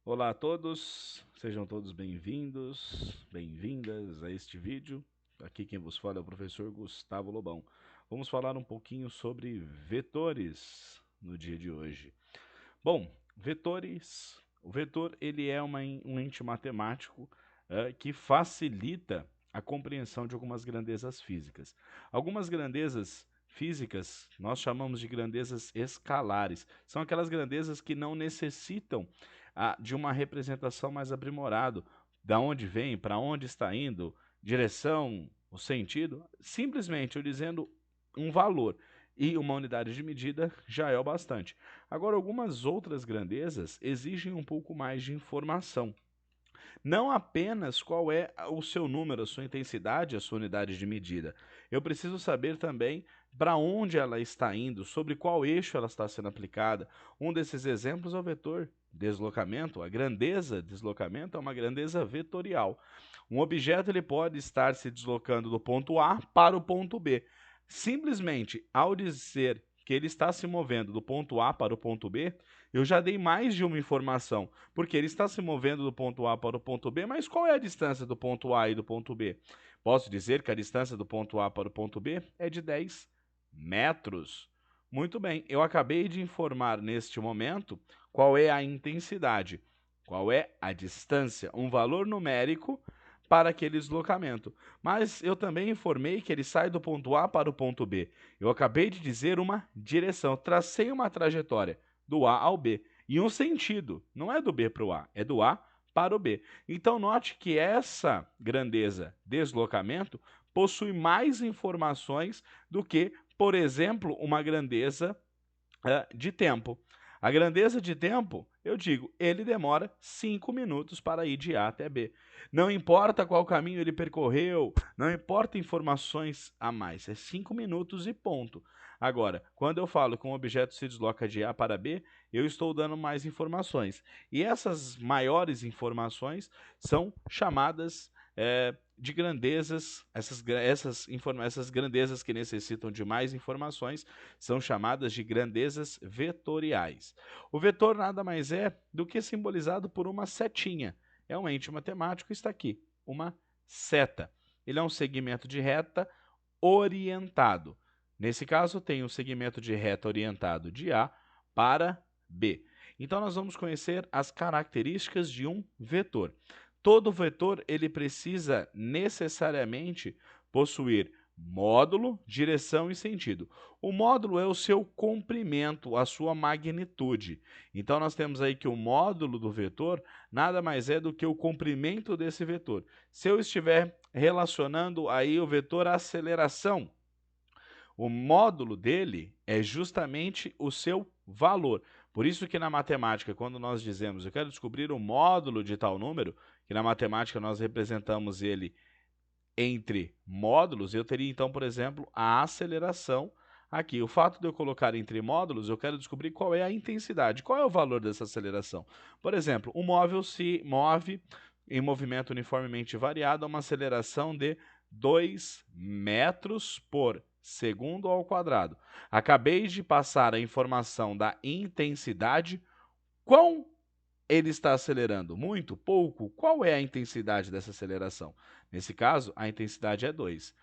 Olá a todos, sejam todos bem-vindos, bem-vindas a este vídeo. Aqui quem vos fala é o professor Gustavo Lobão. Vamos falar um pouquinho sobre vetores no dia de hoje. Bom, vetores, o vetor ele é um ente matemático que facilita a compreensão de algumas grandezas físicas. Algumas grandezas físicas nós chamamos de grandezas escalares. São aquelas grandezas que não necessitam de uma representação mais aprimorada. Da onde vem, para onde está indo, direção, o sentido. Simplesmente eu dizendo um valor e uma unidade de medida já é o bastante. Agora, algumas outras grandezas exigem um pouco mais de informação. Não apenas qual é o seu número, a sua intensidade, a sua unidade de medida. Eu preciso saber também para onde ela está indo, sobre qual eixo ela está sendo aplicada. Um desses exemplos é o vetor deslocamento. A grandeza deslocamento é uma grandeza vetorial. Um objeto ele pode estar se deslocando do ponto A para o ponto B. Simplesmente ao dizer que ele está se movendo do ponto A para o ponto B, eu já dei mais de uma informação, porque ele está se movendo do ponto A para o ponto B, mas qual é a distância do ponto A e do ponto B? Posso dizer que a distância do ponto A para o ponto B é de 10 metros. Muito bem, eu acabei de informar neste momento qual é a intensidade, qual é a distância, um valor numérico para aquele deslocamento. Mas eu também informei que ele sai do ponto A para o ponto B. Eu acabei de dizer uma direção, tracei uma trajetória do A ao B. E um sentido, não é do B para o A, é do A para o B. Então note que essa grandeza deslocamento possui mais informações do que, por exemplo, uma grandeza de tempo. A grandeza de tempo, eu digo, ele demora 5 minutos para ir de A até B. Não importa qual caminho ele percorreu, não importa informações a mais, é 5 minutos e ponto. Agora, quando eu falo que um objeto se desloca de A para B, eu estou dando mais informações. E essas maiores informações são chamadas de grandezas, essas grandezas que necessitam de mais informações são chamadas de grandezas vetoriais. O vetor nada mais é do que simbolizado por uma setinha. É um ente matemático, está aqui, uma seta. Ele é um segmento de reta orientado. Nesse caso, tem um segmento de reta orientado de A para B. Então, nós vamos conhecer as características de um vetor. Todo vetor ele precisa necessariamente possuir módulo, direção e sentido. O módulo é o seu comprimento, a sua magnitude. Então, nós temos aí que o módulo do vetor nada mais é do que o comprimento desse vetor. Se eu estiver relacionando aí o vetor aceleração, o módulo dele é justamente o seu valor. Por isso que na matemática, quando nós dizemos eu quero descobrir o módulo de tal número, que na matemática nós representamos ele entre módulos, eu teria então, por exemplo, a aceleração aqui. O fato de eu colocar entre módulos, eu quero descobrir qual é a intensidade, qual é o valor dessa aceleração. Por exemplo, um móvel se move em movimento uniformemente variado a uma aceleração de 2 metros por segundo ao quadrado. Acabei de passar a informação da intensidade. Quão ele está acelerando? Muito? Pouco? Qual é a intensidade dessa aceleração? Nesse caso, a intensidade é 2.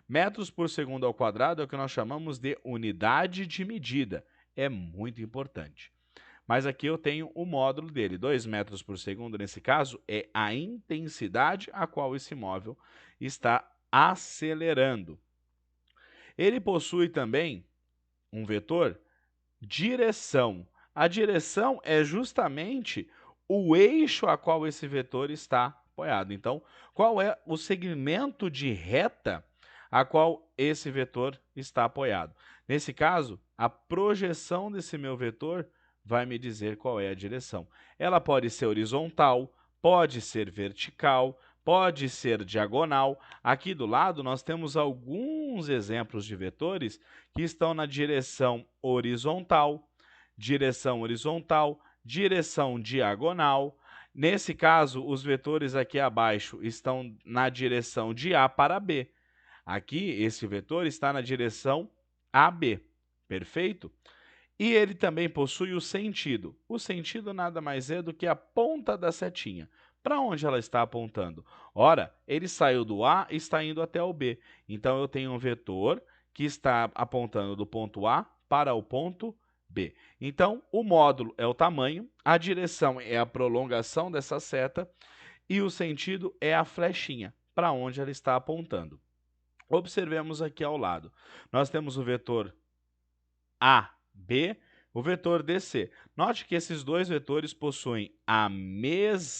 Metros por segundo ao quadrado é o que nós chamamos de unidade de medida. É muito importante. Mas aqui eu tenho o módulo dele. 2 metros por segundo, nesse caso, é a intensidade a qual esse móvel está acelerando. Ele possui também um vetor direção. A direção é justamente o eixo a qual esse vetor está apoiado. Então, qual é o segmento de reta a qual esse vetor está apoiado? Nesse caso, a projeção desse meu vetor vai me dizer qual é a direção. Ela pode ser horizontal, pode ser vertical, pode ser diagonal. Aqui do lado nós temos alguns exemplos de vetores que estão na direção horizontal, direção diagonal. Nesse caso, os vetores aqui abaixo estão na direção de A para B. Aqui, esse vetor está na direção AB. Perfeito? E ele também possui o sentido. O sentido nada mais é do que a ponta da setinha. Para onde ela está apontando? Ora, ele saiu do A e está indo até o B. Então, eu tenho um vetor que está apontando do ponto A para o ponto B. Então, o módulo é o tamanho, a direção é a prolongação dessa seta e o sentido é a flechinha, para onde ela está apontando. Observemos aqui ao lado. Nós temos o vetor AB, o vetor DC. Note que esses dois vetores possuem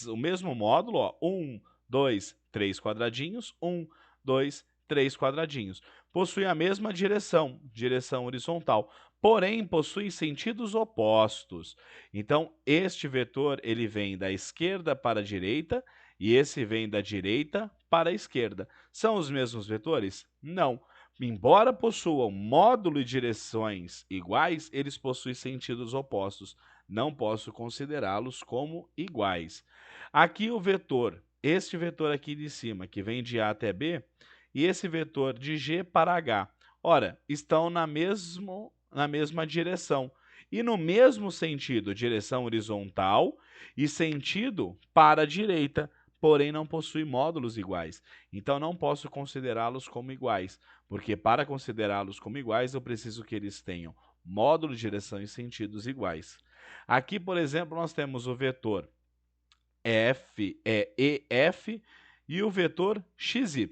o mesmo módulo, ó, 1, 2, 3 quadradinhos, 1, 2, 3 quadradinhos. Possui a mesma direção, direção horizontal, porém possui sentidos opostos. Então, este vetor ele vem da esquerda para a direita e esse vem da direita para a esquerda. São os mesmos vetores? Não. Embora possuam módulo e direções iguais, eles possuem sentidos opostos. Não posso considerá-los como iguais. Aqui o vetor, este vetor aqui de cima, que vem de A até B, e esse vetor de G para H. Ora, estão na mesma direção. E no mesmo sentido, direção horizontal e sentido para a direita, porém não possui módulos iguais. Então não posso considerá-los como iguais, porque para considerá-los como iguais eu preciso que eles tenham módulo, direção e sentidos iguais. Aqui, por exemplo, nós temos o vetor EF e o vetor XY.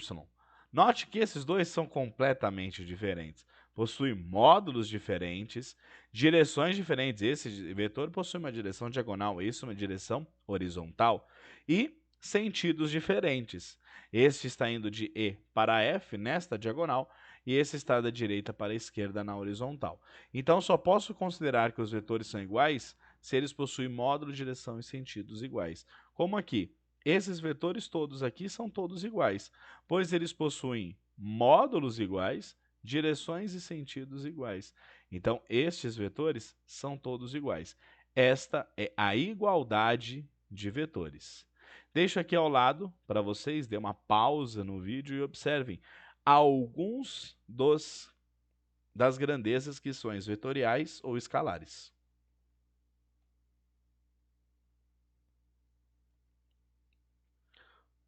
Note que esses dois são completamente diferentes. Possuem módulos diferentes, direções diferentes. Esse vetor possui uma direção diagonal, isso uma direção horizontal. E sentidos diferentes. Este está indo de E para F nesta diagonal e esse está da direita para a esquerda na horizontal. Então, só posso considerar que os vetores são iguais se eles possuem módulo, direção e sentidos iguais. Como aqui, esses vetores todos aqui são todos iguais, pois eles possuem módulos iguais, direções e sentidos iguais. Então, estes vetores são todos iguais. Esta é a igualdade de vetores. Deixo aqui ao lado para vocês, dê uma pausa no vídeo e observem alguns das grandezas que são vetoriais ou escalares.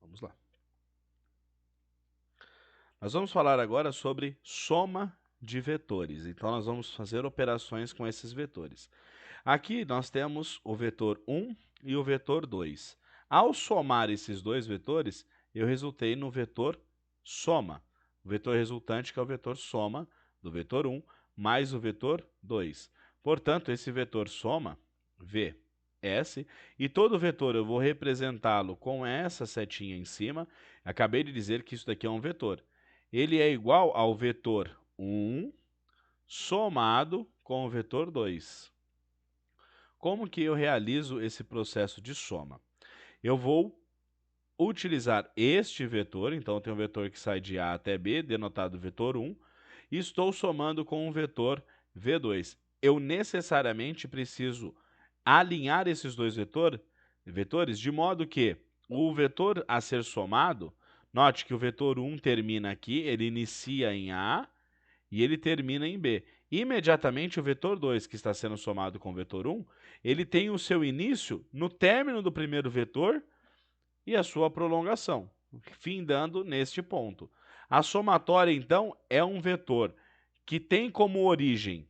Vamos lá. Nós vamos falar agora sobre soma de vetores. Então, nós vamos fazer operações com esses vetores. Aqui nós temos o vetor 1 e o vetor 2. Ao somar esses dois vetores, eu resultei no vetor soma. O vetor resultante que é o vetor soma do vetor 1 mais o vetor 2. Portanto, esse vetor soma, VS, e todo vetor eu vou representá-lo com essa setinha em cima. Acabei de dizer que isso daqui é um vetor. Ele é igual ao vetor 1 somado com o vetor 2. Como que eu realizo esse processo de soma? Eu vou utilizar este vetor, então eu tenho um vetor que sai de A até B, denotado vetor 1, e estou somando com um vetor V2. Eu necessariamente preciso alinhar esses dois vetores de modo que o vetor a ser somado, note que o vetor 1 termina aqui, ele inicia em A e ele termina em B. Imediatamente o vetor 2, que está sendo somado com o vetor 1, ele tem o seu início no término do primeiro vetor e a sua prolongação, findando neste ponto. A somatória, então, é um vetor que tem como origem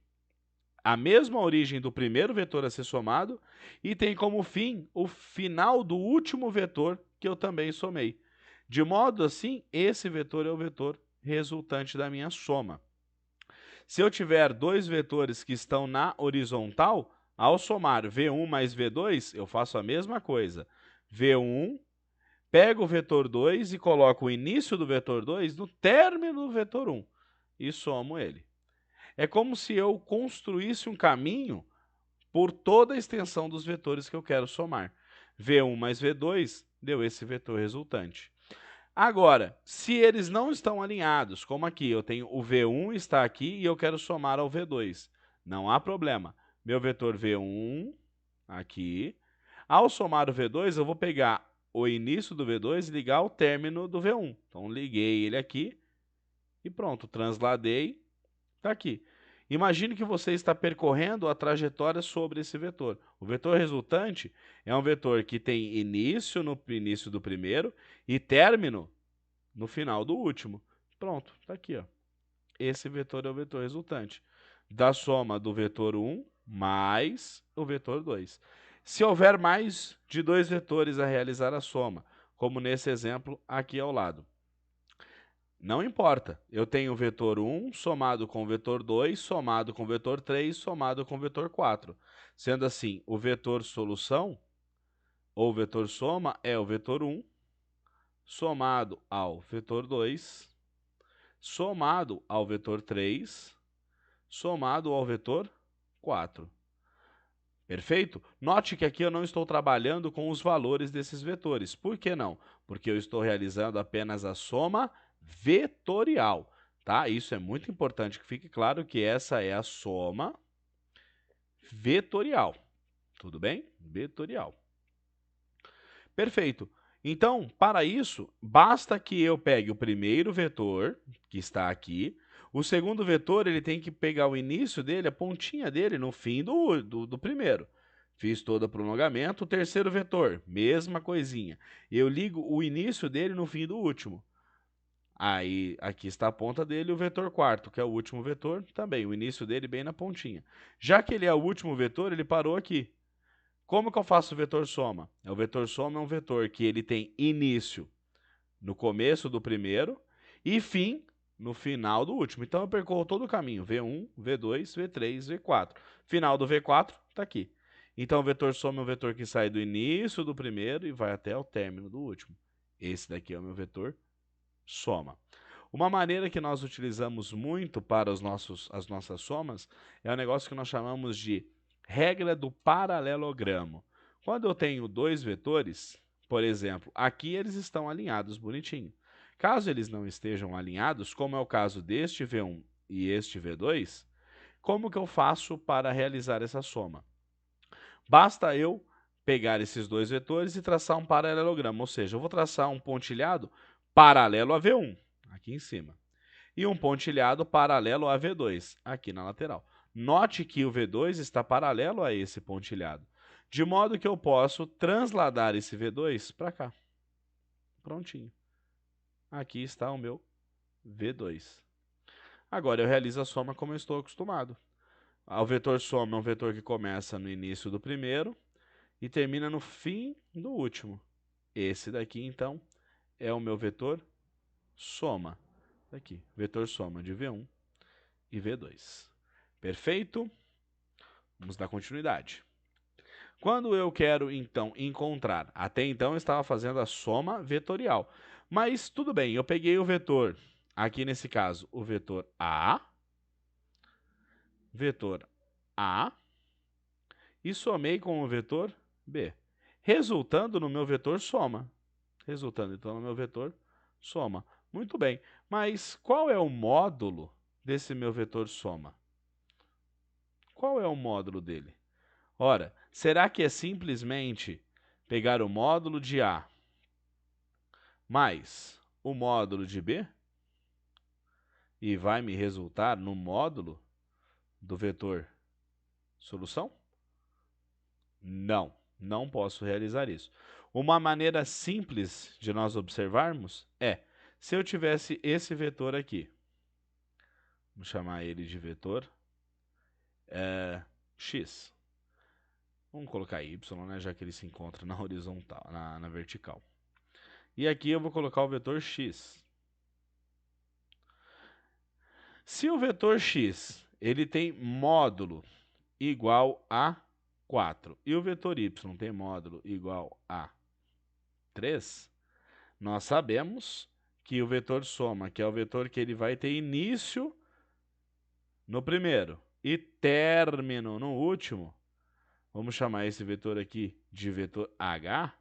a mesma origem do primeiro vetor a ser somado e tem como fim o final do último vetor que eu também somei. De modo assim, esse vetor é o vetor resultante da minha soma. Se eu tiver dois vetores que estão na horizontal, ao somar V1 mais V2, eu faço a mesma coisa. V1, pego o vetor 2 e coloco o início do vetor 2 no término do vetor 1 e somo ele. É como se eu construísse um caminho por toda a extensão dos vetores que eu quero somar. V1 mais V2 deu esse vetor resultante. Agora, se eles não estão alinhados, como aqui, eu tenho o V1 está aqui e eu quero somar ao V2. Não há problema. Meu vetor V1 aqui. Ao somar o V2, eu vou pegar o início do V2 e ligar ao término do V1. Então, liguei ele aqui e pronto, transladei, está aqui. Imagine que você está percorrendo a trajetória sobre esse vetor. O vetor resultante é um vetor que tem início no início do primeiro e término no final do último. Pronto, está aqui, ó. Esse vetor é o vetor resultante da soma do vetor 1 mais o vetor 2. Se houver mais de dois vetores a realizar a soma, como nesse exemplo aqui ao lado, não importa, eu tenho o vetor 1 somado com o vetor 2, somado com o vetor 3, somado com o vetor 4. Sendo assim, o vetor solução, ou vetor soma, é o vetor 1, somado ao vetor 2, somado ao vetor 3, somado ao vetor 4. Perfeito? Note que aqui eu não estou trabalhando com os valores desses vetores. Por que não? Porque eu estou realizando apenas a soma vetorial, tá? Isso é muito importante que fique claro que essa é a soma vetorial. Tudo bem? Vetorial. Perfeito. Então, para isso, basta que eu pegue o primeiro vetor, que está aqui. O segundo vetor, ele tem que pegar o início dele, a pontinha dele, no fim do primeiro. Fiz todo o prolongamento. O terceiro vetor, mesma coisinha. Eu ligo o início dele no fim do último. Aí, aqui está a ponta dele, o vetor quarto, que é o último vetor, também, o início dele bem na pontinha. Já que ele é o último vetor, ele parou aqui. Como que eu faço o vetor soma? O vetor soma é um vetor que ele tem início no começo do primeiro e fim no final do último. Então, eu percorro todo o caminho, V1, V2, V3, V4. Final do V4 está aqui. Então, o vetor soma é um vetor que sai do início do primeiro e vai até o término do último. Esse daqui é o meu vetor soma. Uma maneira que nós utilizamos muito para as nossas somas é um negócio que nós chamamos de regra do paralelogramo. Quando eu tenho dois vetores, por exemplo, aqui eles estão alinhados bonitinho. Caso eles não estejam alinhados, como é o caso deste V1 e este V2, como que eu faço para realizar essa soma? Basta eu pegar esses dois vetores e traçar um paralelogramo, ou seja, eu vou traçar um pontilhado paralelo a V1, aqui em cima, e um pontilhado paralelo a V2, aqui na lateral. Note que o V2 está paralelo a esse pontilhado, de modo que eu posso transladar esse V2 para cá. Prontinho. Aqui está o meu V2. Agora eu realizo a soma como eu estou acostumado. O vetor soma é um vetor que começa no início do primeiro e termina no fim do último. Esse daqui, então, é o meu vetor soma. Aqui, vetor soma de V1 e V2. Perfeito? Vamos dar continuidade. Quando eu quero, então, encontrar, até então eu estava fazendo a soma vetorial, mas tudo bem, eu peguei o vetor, aqui nesse caso, o vetor A, e somei com o vetor B, resultando no meu vetor soma. Resultando, então, no meu vetor soma. Muito bem, mas qual é o módulo desse meu vetor soma? Qual é o módulo dele? Ora, será que é simplesmente pegar o módulo de A mais o módulo de B e vai me resultar no módulo do vetor solução? Não, não posso realizar isso. Uma maneira simples de nós observarmos é, se eu tivesse esse vetor aqui, vamos chamar ele de vetor x. Vamos colocar y, né, já que ele se encontra na horizontal, na vertical. E aqui eu vou colocar o vetor x. Se o vetor x ele tem módulo igual a 4 e o vetor y tem módulo igual a 3, nós sabemos que o vetor soma, que é o vetor que ele vai ter início no primeiro e término no último, vamos chamar esse vetor aqui de vetor H,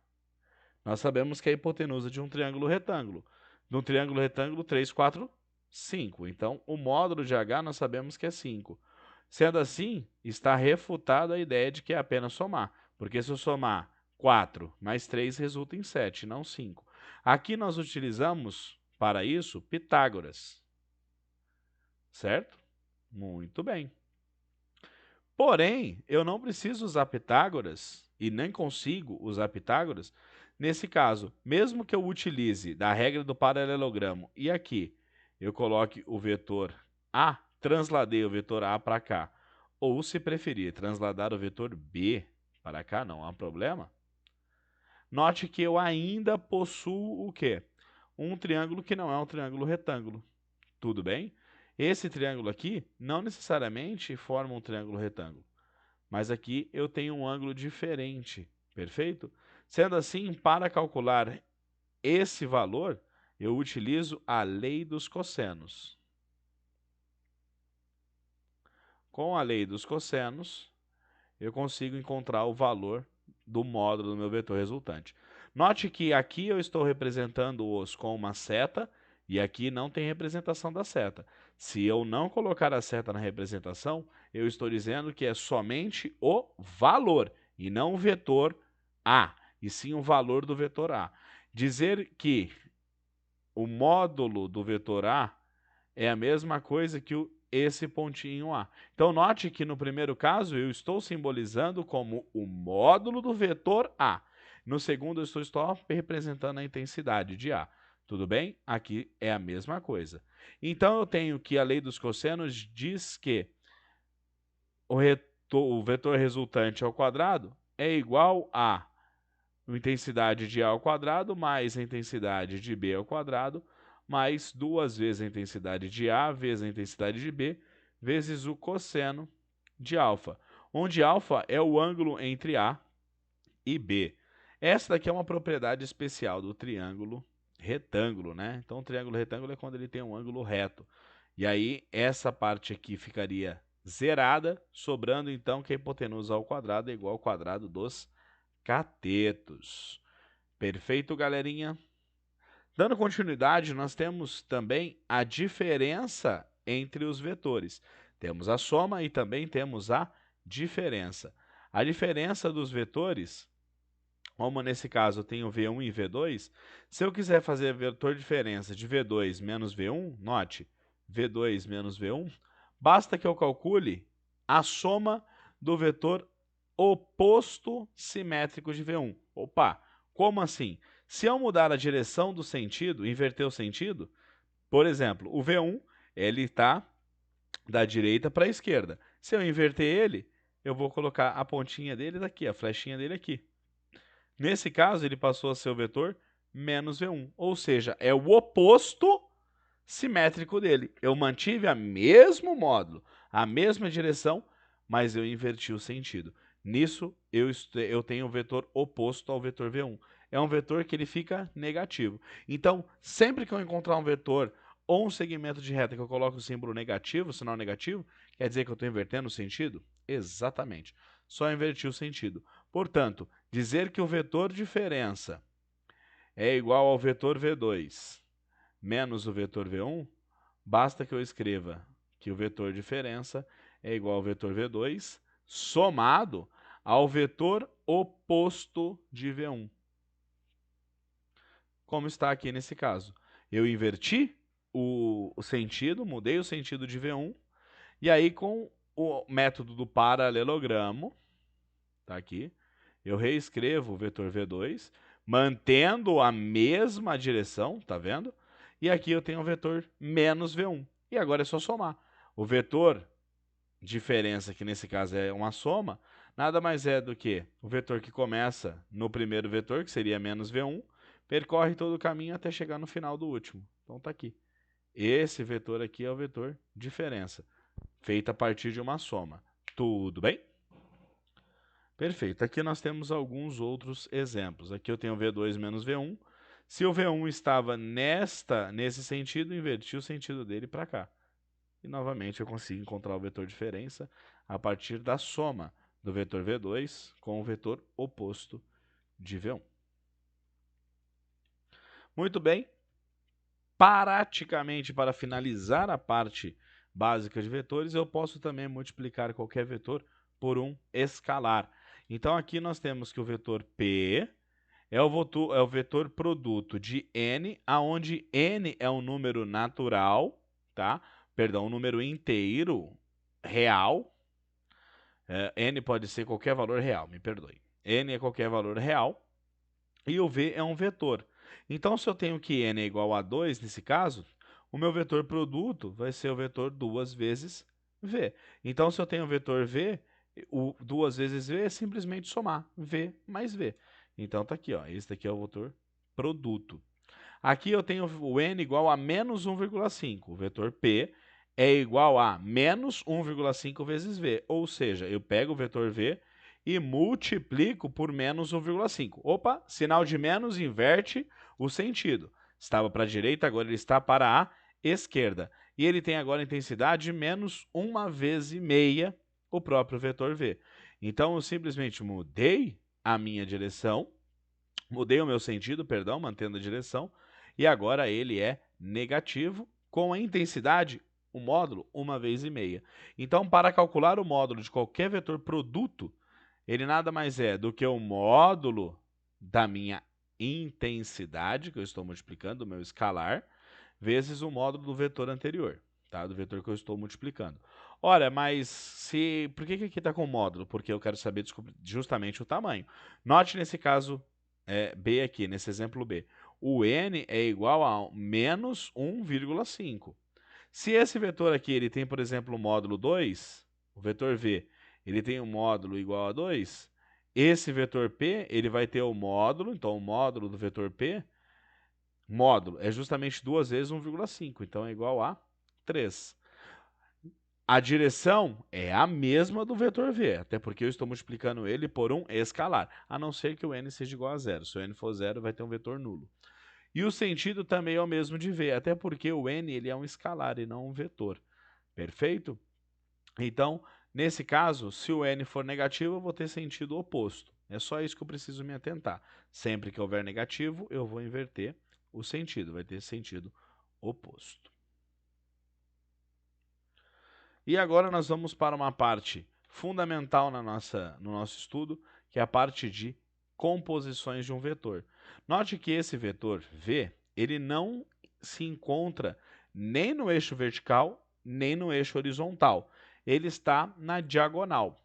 nós sabemos que é a hipotenusa de um triângulo retângulo. No triângulo retângulo, 3, 4, 5. Então, o módulo de H nós sabemos que é 5. Sendo assim, está refutada a ideia de que é apenas somar. Porque se eu somar 4 mais 3 resulta em 7, não 5. Aqui nós utilizamos, para isso, Pitágoras. Certo? Muito bem. Porém, eu não preciso usar Pitágoras e nem consigo usar Pitágoras. Nesse caso, mesmo que eu utilize da regra do paralelogramo e aqui eu coloque o vetor A, transladei o vetor A para cá, ou se preferir, transladar o vetor B para cá, não há problema. Note que eu ainda possuo o quê? Um triângulo que não é um triângulo retângulo. Tudo bem? Esse triângulo aqui não necessariamente forma um triângulo retângulo, mas aqui eu tenho um ângulo diferente, perfeito? Sendo assim, para calcular esse valor, eu utilizo a lei dos cossenos. Com a lei dos cossenos, eu consigo encontrar o valor do módulo do meu vetor resultante. Note que aqui eu estou representando-os com uma seta e aqui não tem representação da seta. Se eu não colocar a seta na representação, eu estou dizendo que é somente o valor e não o vetor A, e sim o valor do vetor A. Dizer que o módulo do vetor A é a mesma coisa que esse pontinho A. Então, note que no primeiro caso eu estou simbolizando como o módulo do vetor A. No segundo, eu estou só representando a intensidade de A. Tudo bem? Aqui é a mesma coisa. Então, eu tenho que a lei dos cossenos diz que o vetor resultante ao quadrado é igual a intensidade de A ao quadrado mais a intensidade de B ao quadrado mais 2 vezes a intensidade de A vezes a intensidade de B vezes o cosseno de alfa, onde alfa é o ângulo entre A e B. Essa daqui é uma propriedade especial do triângulo retângulo, né? Então, o triângulo retângulo é quando ele tem um ângulo reto. E aí, essa parte aqui ficaria zerada, sobrando então que a hipotenusa ao quadrado é igual ao quadrado dos catetos. Perfeito, galerinha? Dando continuidade, nós temos também a diferença entre os vetores. Temos a soma e também temos a diferença. A diferença dos vetores, como nesse caso eu tenho V1 e V2, se eu quiser fazer a vetor diferença de V2 menos V1, note, V2 menos V1, basta que eu calcule a soma do vetor oposto simétrico de V1. Opa, como assim? Se eu mudar a direção do sentido, inverter o sentido, por exemplo, o V1 ele está da direita para a esquerda. Se eu inverter ele, eu vou colocar a pontinha dele daqui, a flechinha dele aqui. Nesse caso, ele passou a ser o vetor menos V1, ou seja, é o oposto simétrico dele. Eu mantive o mesmo módulo, a mesma direção, mas eu inverti o sentido. Nisso, eu tenho o vetor oposto ao vetor V1. É um vetor que ele fica negativo. Então, sempre que eu encontrar um vetor ou um segmento de reta que eu coloco o símbolo negativo, sinal negativo, quer dizer que eu estou invertendo o sentido? Exatamente. Só inverti o sentido. Portanto, dizer que o vetor diferença é igual ao vetor V2 menos o vetor V1, basta que eu escreva que o vetor diferença é igual ao vetor V2 somado ao vetor oposto de V1. Como está aqui nesse caso. Eu inverti o sentido, mudei o sentido de V1, e aí com o método do paralelogramo, tá aqui, eu reescrevo o vetor V2, mantendo a mesma direção, tá vendo? E aqui eu tenho o vetor menos V1. E agora é só somar. O vetor diferença, que nesse caso é uma soma, nada mais é do que o vetor que começa no primeiro vetor, que seria menos V1, percorre todo o caminho até chegar no final do último. Então tá aqui. Esse vetor aqui é o vetor diferença, feita a partir de uma soma. Tudo bem? Perfeito. Aqui nós temos alguns outros exemplos. Aqui eu tenho V2 menos V1. Se o V1 estava nesse sentido, inverti o sentido dele para cá. E novamente eu consigo encontrar o vetor diferença a partir da soma do vetor V2 com o vetor oposto de V1. Muito bem. Praticamente para finalizar a parte básica de vetores, eu posso também multiplicar qualquer vetor por um escalar. Então aqui nós temos que o vetor P é o vetor produto de n, aonde n é um número natural, tá? Perdão, um número inteiro, real. N pode ser qualquer valor real, me perdoe. N é qualquer valor real e o V é um vetor. Então, se eu tenho que N é igual a 2, nesse caso, o meu vetor produto vai ser o vetor 2 vezes V. Então, se eu tenho o vetor V, o 2 vezes V é simplesmente somar V mais V. Então, tá aqui, ó, esse daqui é o vetor produto. Aqui eu tenho o N igual a menos 1,5. O vetor P é igual a menos 1,5 vezes V. Ou seja, eu pego o vetor V e multiplico por menos 1,5. Opa, sinal de menos inverte o sentido. Estava para a direita, agora ele está para a esquerda. E ele tem agora intensidade menos 1 vezes e meia o próprio vetor V. Então, eu simplesmente mudei a minha direção, mudei o meu sentido, perdão, mantendo a direção, e agora ele é negativo com a intensidade, o módulo, 1 vezes e meia. Então, para calcular o módulo de qualquer vetor produto, ele nada mais é do que o módulo da minha intensidade, que eu estou multiplicando, o meu escalar, vezes o módulo do vetor anterior, tá? Do vetor que eu estou multiplicando. Ora, mas por que aqui está com módulo? Porque eu quero saber justamente o tamanho. Note nesse caso B aqui, nesse exemplo B. O n é igual a menos 1,5. Se esse vetor aqui ele tem, por exemplo, o módulo 2, o vetor V, ele tem um módulo igual a 2, esse vetor P ele vai ter o módulo, então o módulo do vetor P, módulo, é justamente 2 vezes 1,5, então é igual a 3. A direção é a mesma do vetor V, até porque eu estou multiplicando ele por um escalar, a não ser que o n seja igual a zero. Se o n for zero, vai ter um vetor nulo. E o sentido também é o mesmo de V, até porque o n ele é um escalar e não um vetor. Perfeito? Então, nesse caso, se o n for negativo, eu vou ter sentido oposto. É só isso que eu preciso me atentar. Sempre que houver negativo, eu vou inverter o sentido, vai ter sentido oposto. E agora nós vamos para uma parte fundamental no nosso estudo, que é a parte de composições de um vetor. Note que esse vetor V, ele não se encontra nem no eixo vertical, nem no eixo horizontal. Ele está na diagonal.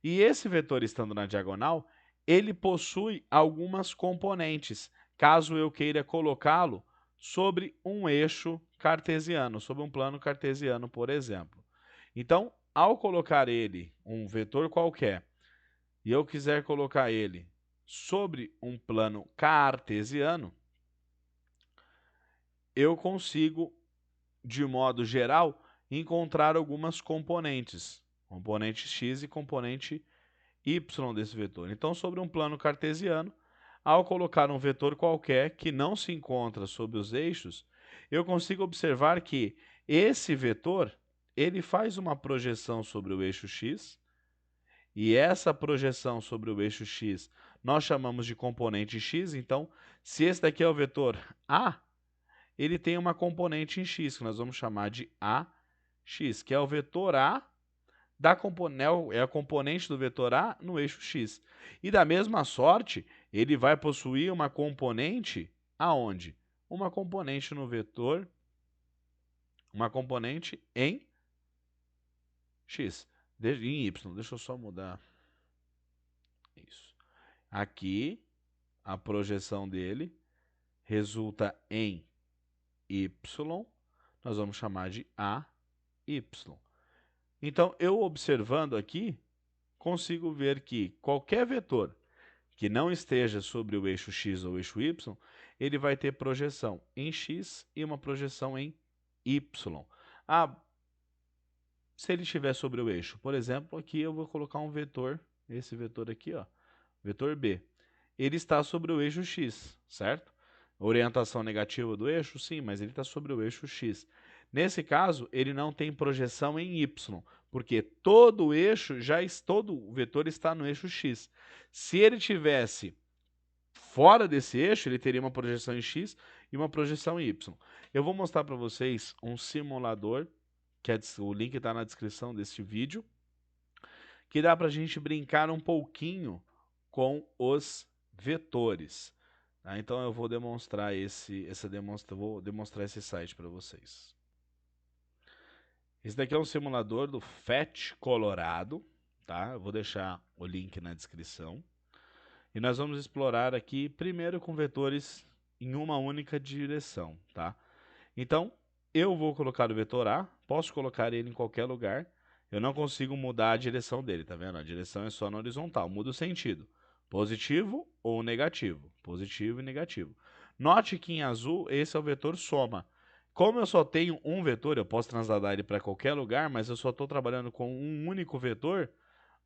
E esse vetor estando na diagonal, ele possui algumas componentes, caso eu queira colocá-lo sobre um eixo cartesiano, sobre um plano cartesiano, por exemplo. Então, ao colocar ele, um vetor qualquer, e eu quiser colocar ele sobre um plano cartesiano, eu consigo, de modo geral, encontrar algumas componentes, componente x e componente y desse vetor. Então, sobre um plano cartesiano, ao colocar um vetor qualquer que não se encontra sobre os eixos, eu consigo observar que esse vetor ele faz uma projeção sobre o eixo x, e essa projeção sobre o eixo x nós chamamos de componente x. Então, se esse daqui é o vetor A, ele tem uma componente em x, que nós vamos chamar de AX, que é o vetor A é a componente do vetor A no eixo x. E da mesma sorte, ele vai possuir uma componente aonde? Uma componente no vetor, uma componente em x, em y. Deixa eu só mudar isso. Aqui, a projeção dele resulta em y, nós vamos chamar de AY. Então, eu observando aqui, consigo ver que qualquer vetor que não esteja sobre o eixo x ou eixo y, ele vai ter projeção em x e uma projeção em y. Se ele estiver sobre o eixo, por exemplo, aqui eu vou colocar um vetor, esse vetor aqui, ó, vetor B. Ele está sobre o eixo x, certo? Orientação negativa do eixo? Sim, mas ele está sobre o eixo x. Nesse caso, ele não tem projeção em y, porque todo o vetor está no eixo x. Se ele tivesse fora desse eixo, ele teria uma projeção em x e uma projeção em y. Eu vou mostrar para vocês um simulador, o link está na descrição deste vídeo, que dá para a gente brincar um pouquinho com os vetores. Tá? Então eu vou demonstrar vou demonstrar esse site para vocês. Esse daqui é um simulador do PhET Colorado, tá? Eu vou deixar o link na descrição. E nós vamos explorar aqui primeiro com vetores em uma única direção, tá? Então, eu vou colocar o vetor A, posso colocar ele em qualquer lugar, eu não consigo mudar a direção dele, tá vendo? A direção é só na horizontal, muda o sentido. Positivo ou negativo, positivo e negativo. Note que em azul, esse é o vetor soma. Como eu só tenho um vetor, eu posso transladar ele para qualquer lugar, mas eu só estou trabalhando com um único vetor,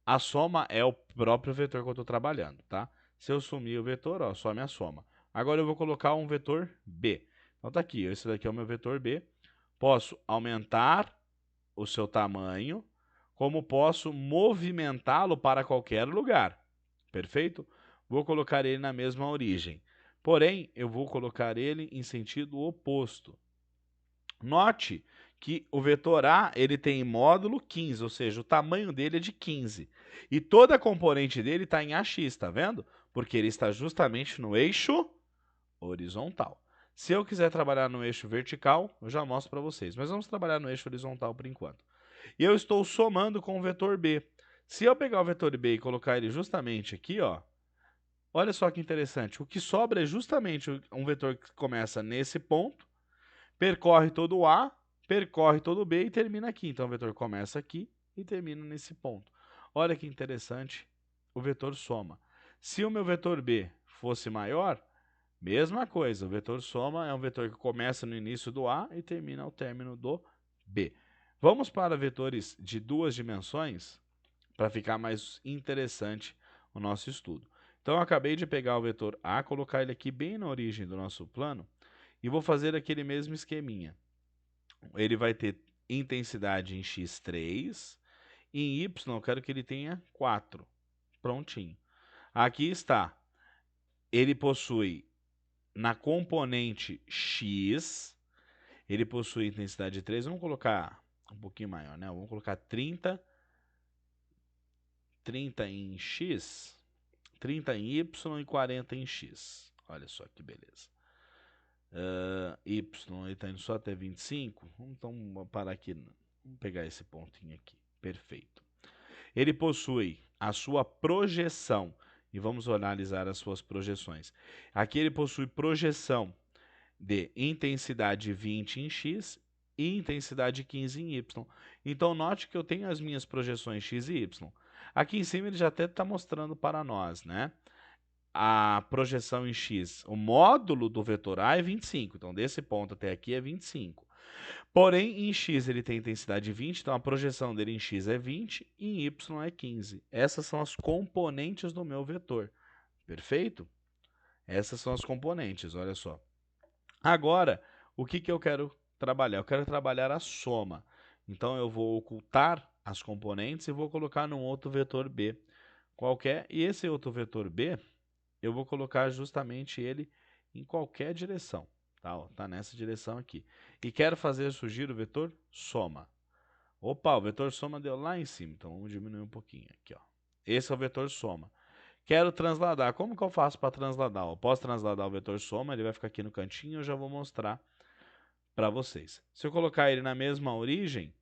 a soma é o próprio vetor que eu estou trabalhando, tá? Se eu sumir o vetor, ó, some a soma. Agora eu vou colocar um vetor B. Então tá aqui, esse daqui é o meu vetor B. Posso aumentar o seu tamanho, como posso movimentá-lo para qualquer lugar. Perfeito? Vou colocar ele na mesma origem. Porém, eu vou colocar ele em sentido oposto. Note que o vetor A ele tem módulo 15, ou seja, o tamanho dele é de 15. E toda a componente dele está em AX, tá vendo? Porque ele está justamente no eixo horizontal. Se eu quiser trabalhar no eixo vertical, eu já mostro para vocês. Mas vamos trabalhar no eixo horizontal por enquanto. E eu estou somando com o vetor B. Se eu pegar o vetor B e colocar ele justamente aqui, ó, olha só que interessante. O que sobra é justamente um vetor que começa nesse ponto, percorre todo o A, percorre todo o B e termina aqui. Então o vetor começa aqui e termina nesse ponto. Olha que interessante, o vetor soma. Se o meu vetor B fosse maior, mesma coisa, o vetor soma é um vetor que começa no início do A e termina ao término do B. Vamos para vetores de duas dimensões para ficar mais interessante o nosso estudo. Então eu acabei de pegar o vetor A, colocar ele aqui bem na origem do nosso plano e vou fazer aquele mesmo esqueminha. Ele vai ter intensidade em x3, em y eu quero que ele tenha 4. Prontinho. Aqui está. Ele possui na componente x, ele possui intensidade de 3. Vamos colocar um pouquinho maior, né? Vamos colocar 30 em x, 30 em y e 40 em x. Olha só que beleza. Y, ele está indo só até 25. Então, vamos parar aqui. Vamos pegar esse pontinho aqui. Perfeito. Ele possui a sua projeção. E vamos analisar as suas projeções. Aqui ele possui projeção de intensidade 20 em x e intensidade 15 em y. Então, note que eu tenho as minhas projeções x e y. Aqui em cima ele já até está mostrando para nós, né? A projeção em x, o módulo do vetor A é 25, então desse ponto até aqui é 25. Porém, em x ele tem intensidade 20, então a projeção dele em x é 20 e em y é 15. Essas são as componentes do meu vetor. Perfeito? Essas são as componentes, olha só. Agora, o que eu quero trabalhar? Eu quero trabalhar a soma. Então, eu vou ocultar as componentes e vou colocar num outro vetor B qualquer. E esse outro vetor B, eu vou colocar justamente ele em qualquer direção. Tá, ó, tá nessa direção aqui. E quero fazer surgir o vetor soma. Opa, o vetor soma deu lá em cima. Então, vamos diminuir um pouquinho aqui, ó. Esse é o vetor soma. Quero transladar. Como que eu faço para transladar? Eu posso transladar o vetor soma, ele vai ficar aqui no cantinho, eu já vou mostrar para vocês. Se eu colocar ele na mesma origem,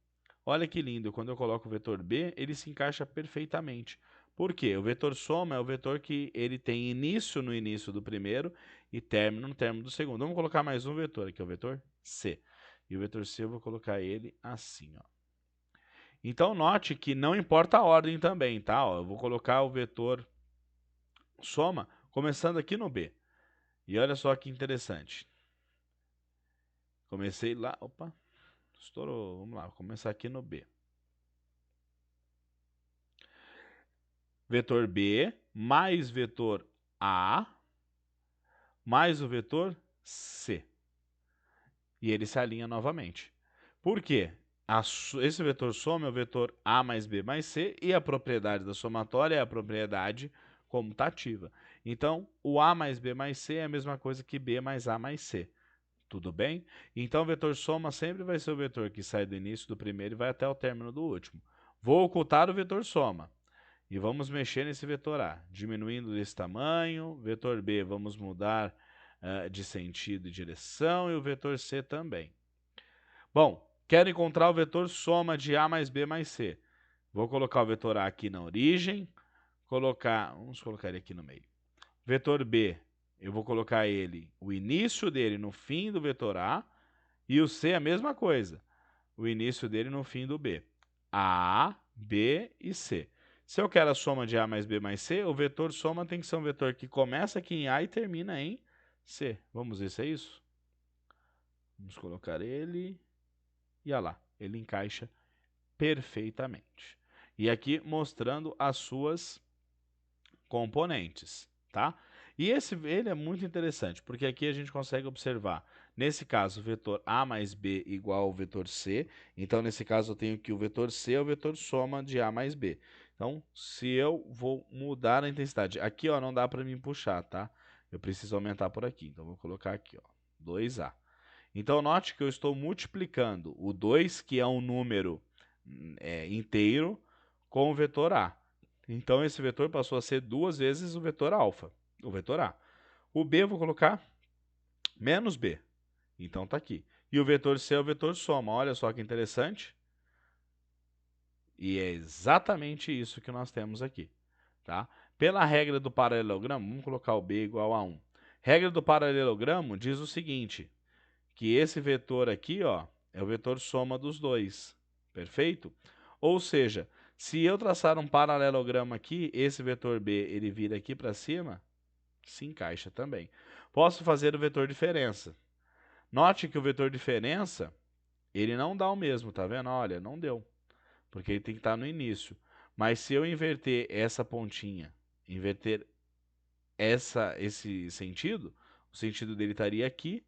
olha que lindo, quando eu coloco o vetor B, ele se encaixa perfeitamente. Por quê? O vetor soma é o vetor que ele tem início no início do primeiro e término no término do segundo. Vamos colocar mais um vetor aqui, o vetor C. E o vetor C eu vou colocar ele assim, ó. Então note que não importa a ordem também, tá? Ó, eu vou colocar o vetor soma começando aqui no B. E olha só que interessante. Comecei lá, opa, estourou, vamos lá, vou começar aqui no B. Vetor B mais vetor A mais o vetor C. E ele se alinha novamente. Por quê? Esse vetor soma é o vetor A mais B mais C e a propriedade da somatória é a propriedade comutativa. Então, o A mais B mais C é a mesma coisa que B mais A mais C. Tudo bem? Então, o vetor soma sempre vai ser o vetor que sai do início do primeiro e vai até o término do último. Vou ocultar o vetor soma. E vamos mexer nesse vetor A, diminuindo desse tamanho. Vetor B, vamos mudar de sentido e direção. E o vetor C também. Bom, Quero encontrar o vetor soma de A mais B mais C. Vou colocar o vetor A aqui na origem, vamos colocar ele aqui no meio. Vetor B, eu vou colocar ele, o início dele no fim do vetor A, e o C a mesma coisa, o início dele no fim do B. A, B e C. Se eu quero a soma de A mais B mais C, o vetor soma tem que ser um vetor que começa aqui em A e termina em C. Vamos ver se é isso? Vamos colocar ele, e olha lá, ele encaixa perfeitamente. E aqui mostrando as suas componentes, tá? E ele é muito interessante, porque aqui a gente consegue observar, nesse caso, o vetor A mais B igual ao vetor C. Então, nesse caso, eu tenho que o vetor C é o vetor soma de A mais B. Então, se eu vou mudar a intensidade, aqui ó, não dá para mim puxar, tá? Eu preciso aumentar por aqui. Então, vou colocar aqui, ó, 2A. Então, note que eu estou multiplicando o 2, que é um número inteiro, com o vetor A. Então, esse vetor passou a ser 2 vezes o vetor alfa, o vetor A. O B eu vou colocar menos B. Então, está aqui. E o vetor C é o vetor soma. Olha só que interessante. E é exatamente isso que nós temos aqui. Tá? Pela regra do paralelogramo, vamos colocar o B igual a 1. Regra do paralelogramo diz o seguinte, que esse vetor aqui, ó, é o vetor soma dos dois. Perfeito? Ou seja, se eu traçar um paralelogramo aqui, esse vetor B ele vira aqui para cima, se encaixa também. Posso fazer o vetor diferença. Note que o vetor diferença, ele não dá o mesmo, tá vendo? Olha, não deu, porque ele tem que estar no início. Mas se eu inverter essa pontinha, inverter esse sentido, o sentido dele estaria aqui,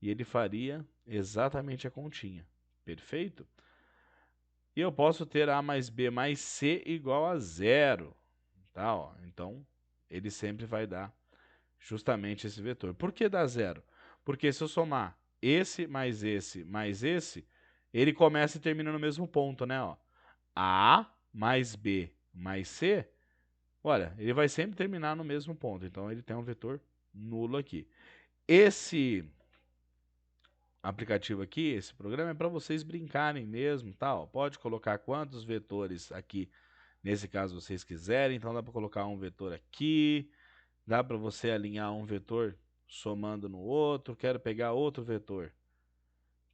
e ele faria exatamente a continha. Perfeito? E eu posso ter A mais B mais C igual a zero. Tá, ó. Então, ele sempre vai dar justamente esse vetor. Por que dá zero? Porque se eu somar esse, ele começa e termina no mesmo ponto, né? Ó. A mais B mais C, olha, ele vai sempre terminar no mesmo ponto. Então, ele tem um vetor nulo aqui. Esse aplicativo aqui, esse programa é para vocês brincarem mesmo, tal. Pode colocar quantos vetores aqui, nesse caso vocês quiserem. Então dá para colocar um vetor aqui, dá para você alinhar um vetor somando no outro. Quero pegar outro vetor.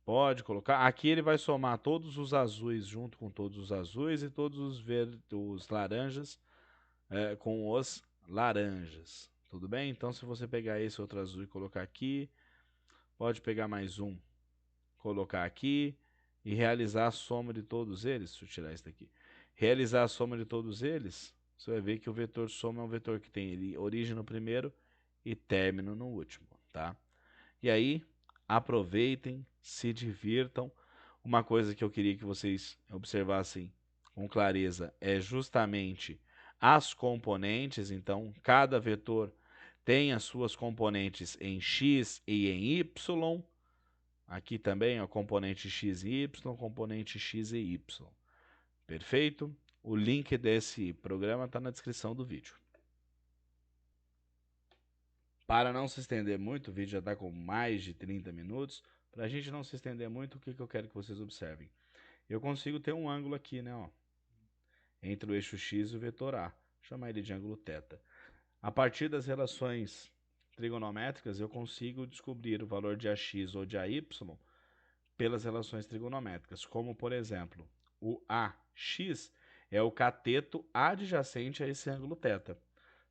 Pode colocar. Aqui ele vai somar todos os azuis junto com todos os azuis e todos os verdes, os laranjas com os laranjas. Tudo bem? Então se você pegar esse outro azul e colocar aqui, pode pegar mais um, colocar aqui e realizar a soma de todos eles. Deixa eu tirar isso daqui. Realizar a soma de todos eles, você vai ver que o vetor soma é um vetor que tem origem no primeiro e término no último, tá? E aí, aproveitem, se divirtam. Uma coisa que eu queria que vocês observassem com clareza é justamente as componentes. Então, cada vetor tem as suas componentes em x e em y. Aqui também, ó, componente x e y, componente x e y. Perfeito? O link desse programa está na descrição do vídeo. Para não se estender muito, o vídeo já está com mais de 30 minutos. Para a gente não se estender muito, o que eu quero que vocês observem? Eu consigo ter um ângulo aqui, né, ó, entre o eixo x e o vetor A. Vou chamar ele de ângulo θ. A partir das relações trigonométricas, eu consigo descobrir o valor de AX ou de AY pelas relações trigonométricas, como por exemplo, o AX é o cateto adjacente a esse ângulo θ,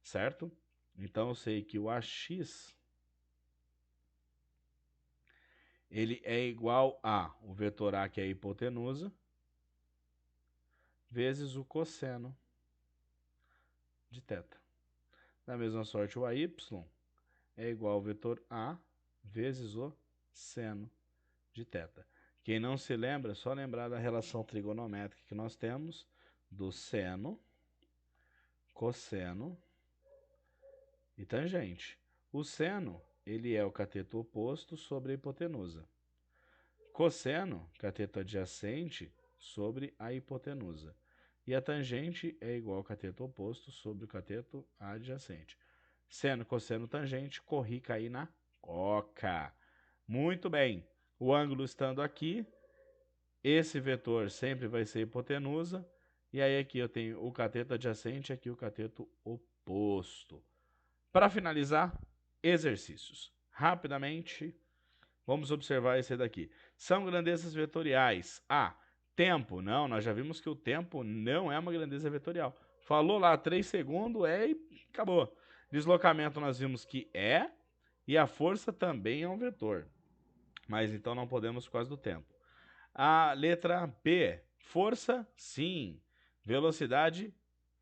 certo? Então eu sei que o AX ele é igual a o vetor A, que é a hipotenusa, vezes o cosseno de θ. Da mesma sorte, o AY é igual ao vetor A vezes o seno de θ. Quem não se lembra, é só lembrar da relação trigonométrica que nós temos do seno, cosseno e tangente. O seno, ele é o cateto oposto sobre a hipotenusa. Cosseno, cateto adjacente sobre a hipotenusa. E a tangente é igual ao cateto oposto sobre o cateto adjacente. Seno, cosseno, tangente, corri, caí na coca. Muito bem. O ângulo estando aqui, Esse vetor sempre vai ser hipotenusa. E aí aqui eu tenho o cateto adjacente e aqui o cateto oposto. Para finalizar, exercícios. Rapidamente, vamos observar esse daqui. São grandezas vetoriais. Tempo. Não, nós já vimos que o tempo não é uma grandeza vetorial. Falou lá 3 segundos, e acabou. Deslocamento nós vimos que é, e a força também é um vetor. Mas então não podemos por causa do tempo. A letra B. Força, sim. Velocidade,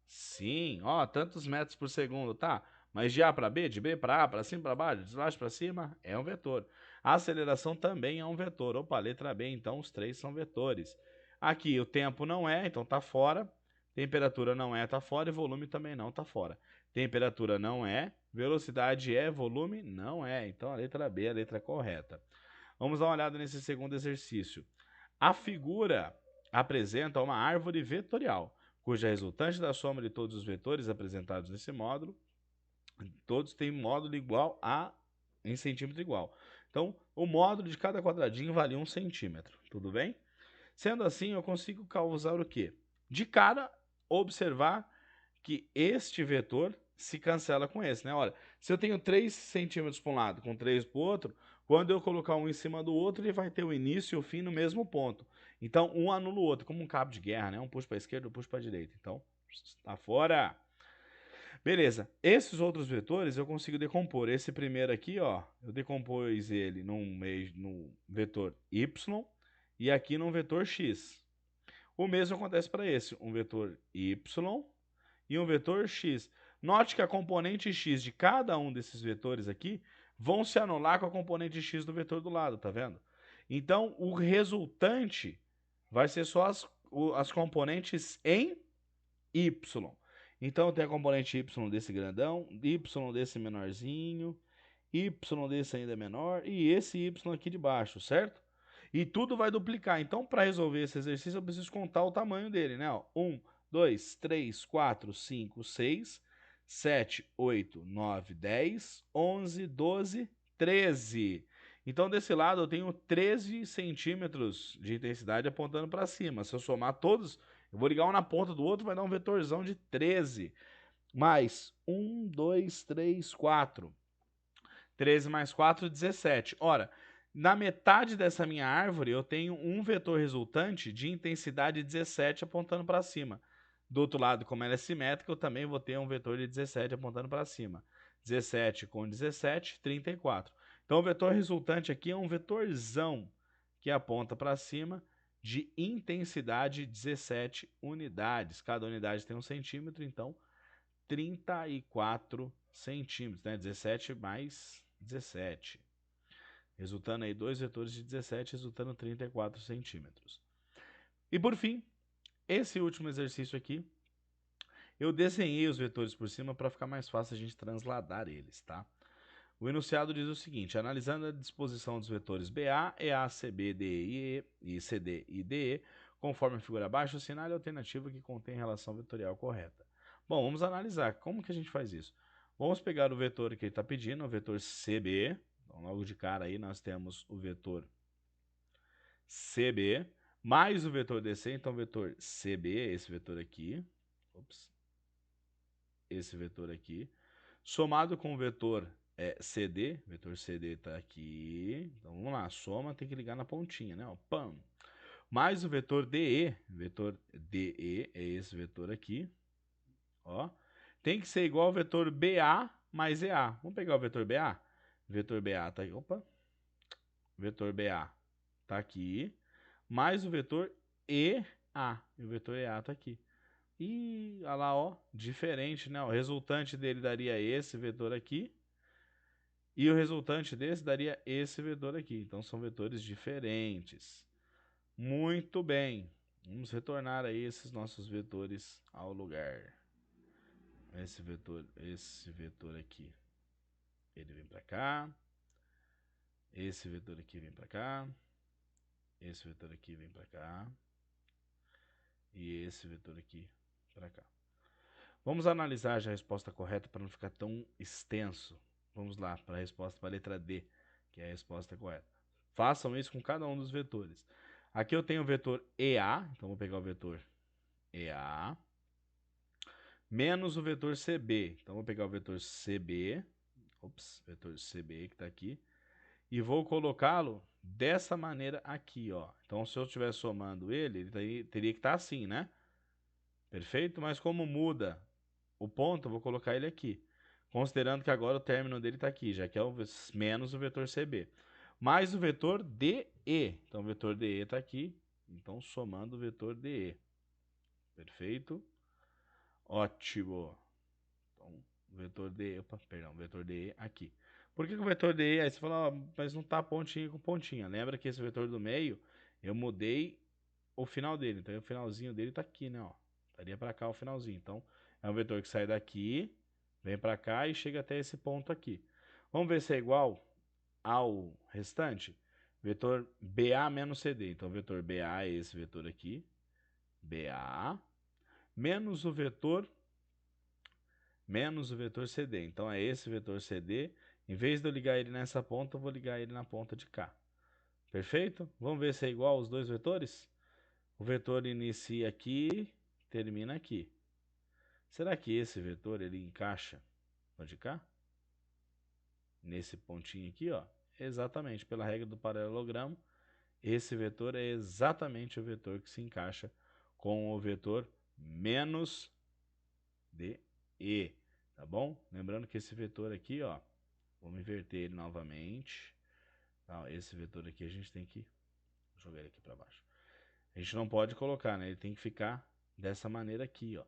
sim. Ó, tantos metros por segundo, tá? Mas de A para B, de B para A, para cima para baixo, de baixo para cima, é um vetor. A aceleração também é um vetor. Opa, letra B, então os três são vetores. Aqui o tempo não é, então tá fora. Temperatura não é, tá fora. E volume também não, tá fora. Temperatura não é, velocidade é, volume não é. Então a letra B é a letra correta. Vamos dar uma olhada nesse segundo exercício. A figura apresenta uma árvore vetorial, cuja resultante da soma de todos os vetores apresentados nesse módulo, todos têm módulo igual em centímetro igual. Então, o módulo de cada quadradinho vale 1 centímetro, tudo bem? Sendo assim, eu consigo causar o quê? De cara, observar que este vetor se cancela com esse, né? Olha, se eu tenho 3 centímetros para um lado com 3 para o outro, quando eu colocar um em cima do outro, ele vai ter o início e o fim no mesmo ponto. Então, um anula o outro, como um cabo de guerra, né? Um puxa para a esquerda, um puxa para a direita. Então, está fora. Beleza. Esses outros vetores eu consigo decompor. Esse primeiro aqui, ó, eu decompus ele num vetor y e aqui num vetor x. O mesmo acontece para esse, um vetor y e um vetor x. Note que a componente x de cada um desses vetores aqui vão se anular com a componente x do vetor do lado, tá vendo? Então, o resultante vai ser só as componentes em y. Então, tem a componente y desse grandão, y desse menorzinho, y desse ainda menor e esse y aqui de baixo, certo? E tudo vai duplicar. Então, para resolver esse exercício, eu preciso contar o tamanho dele, né? 1, 2, 3, 4, 5, 6, 7, 8, 9, 10, 11, 12, 13. Então, desse lado, eu tenho 13 centímetros de intensidade apontando para cima. Se eu somar todos, eu vou ligar um na ponta do outro, vai dar um vetorzão de 13. Mais 1, 2, 3, 4. 13 mais 4, 17. Ora, na metade dessa minha árvore, eu tenho um vetor resultante de intensidade 17 apontando para cima. Do outro lado, como ela é simétrica, eu também vou ter um vetor de 17 apontando para cima. 17 com 17, 34. Então, o vetor resultante aqui é um vetorzão que aponta para cima de intensidade 17 unidades. Cada unidade tem 1 centímetro, então 34 centímetros, né? 17 mais 17. Resultando aí dois vetores de 17, resultando 34 centímetros. E por fim, esse último exercício aqui, eu desenhei os vetores por cima para ficar mais fácil a gente transladar eles, tá? O enunciado diz o seguinte: analisando a disposição dos vetores BA, EA, CB, DE e CD e DE, conforme a figura abaixo, assinale a alternativa que contém relação vetorial correta. Bom, vamos analisar. Como que a gente faz isso? Vamos pegar o vetor que ele está pedindo, o vetor CB. Então, logo de cara aí nós temos o vetor CB, mais o vetor DC, então o vetor CB, esse vetor aqui. Ops. Esse vetor aqui. Somado com o vetor CD, vetor CD está aqui. Então vamos lá, soma tem que ligar na pontinha, né? Ó, pam. Mais o vetor DE é esse vetor aqui. Ó, tem que ser igual ao vetor BA mais EA. Vamos pegar o vetor BA? Vetor BA tá aqui. Opa. Vetor BA tá aqui. Mais o vetor EA. E o vetor EA tá aqui. E olha lá, ó, diferente, né? O resultante dele daria esse vetor aqui. E o resultante desse daria esse vetor aqui. Então são vetores diferentes. Muito bem. Vamos retornar aí esses nossos vetores ao lugar. Esse vetor aqui, ele vem para cá. Esse vetor aqui vem para cá. Esse vetor aqui vem para cá. E esse vetor aqui para cá. Vamos analisar já a resposta correta para não ficar tão extenso. Vamos lá para a resposta para a letra D, que é a resposta correta. Façam isso com cada um dos vetores. Aqui eu tenho o vetor EA, então vou pegar o vetor EA, menos o vetor CB. Então vou pegar o vetor CB, vetor CB que está aqui, e vou colocá-lo dessa maneira aqui, ó. Então se eu estiver somando ele teria que estar assim, né? Perfeito? Mas como muda o ponto, eu vou colocar ele aqui. Considerando que agora o término dele está aqui, já que é o menos o vetor CB. Mais o vetor DE. Então o vetor DE está aqui. Então somando o vetor DE. Perfeito? Ótimo. Então, vetor DE, opa, perdão, vetor DE aqui. Por que o vetor DE? Aí você fala, mas não tá pontinha com pontinha. Lembra que esse vetor do meio, eu mudei o final dele. Então o finalzinho dele tá aqui, né? Ó. Estaria para cá o finalzinho. Então é um vetor que sai daqui, vem para cá e chega até esse ponto aqui. Vamos ver se é igual ao restante. Vetor BA menos CD. Então o vetor BA é esse vetor aqui. BA menos o vetor CD. Então é esse vetor CD. Em vez de eu ligar ele nessa ponta, eu vou ligar ele na ponta de cá. Perfeito? Vamos ver se é igual aos dois vetores? O vetor inicia aqui, termina aqui. Será que esse vetor ele encaixa onde cá? Nesse pontinho aqui, ó. Exatamente, pela regra do paralelogramo, esse vetor é exatamente o vetor que se encaixa com o vetor menos DE, tá bom? Lembrando que esse vetor aqui, ó, vamos inverter ele novamente. Tá, esse vetor aqui a gente tem que jogar ele aqui para baixo. A gente não pode colocar, né? Ele tem que ficar dessa maneira aqui, ó.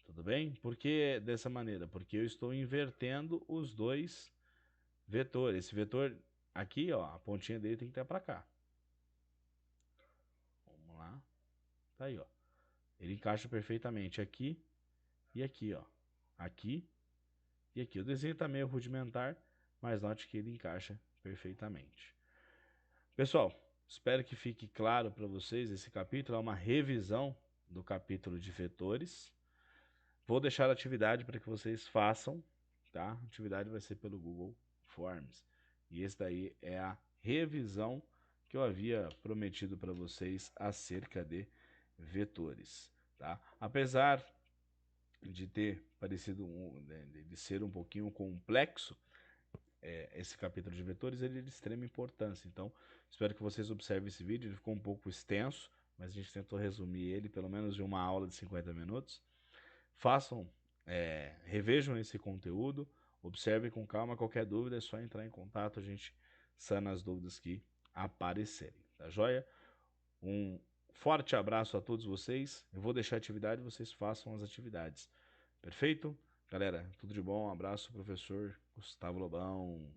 Tudo bem? Por que dessa maneira? Porque eu estou invertendo os dois vetores. Esse vetor aqui, ó, a pontinha dele tem que estar para cá. Vamos lá. Tá aí, ó. Ele encaixa perfeitamente aqui e aqui, ó. Aqui e aqui. O desenho está meio rudimentar, mas note que ele encaixa perfeitamente. Pessoal, espero que fique claro para vocês. Esse capítulo é uma revisão do capítulo de vetores. Vou deixar a atividade para que vocês façam, tá? A atividade vai ser pelo Google Forms. E esse daí é a revisão que eu havia prometido para vocês acerca de vetores, tá? Apesar de ter parecido de ser um pouquinho complexo, esse capítulo de vetores ele é de extrema importância. Então, espero que vocês observem esse vídeo. Ele ficou um pouco extenso, mas a gente tentou resumir ele pelo menos em uma aula de 50 minutos. Façam, revejam esse conteúdo, observem com calma. Qualquer dúvida é só entrar em contato, a gente sana as dúvidas que aparecerem, tá joia? Um forte abraço a todos vocês. Eu vou deixar a atividade, vocês façam as atividades. Perfeito? Galera, tudo de bom. Um abraço, professor Gustavo Lobão.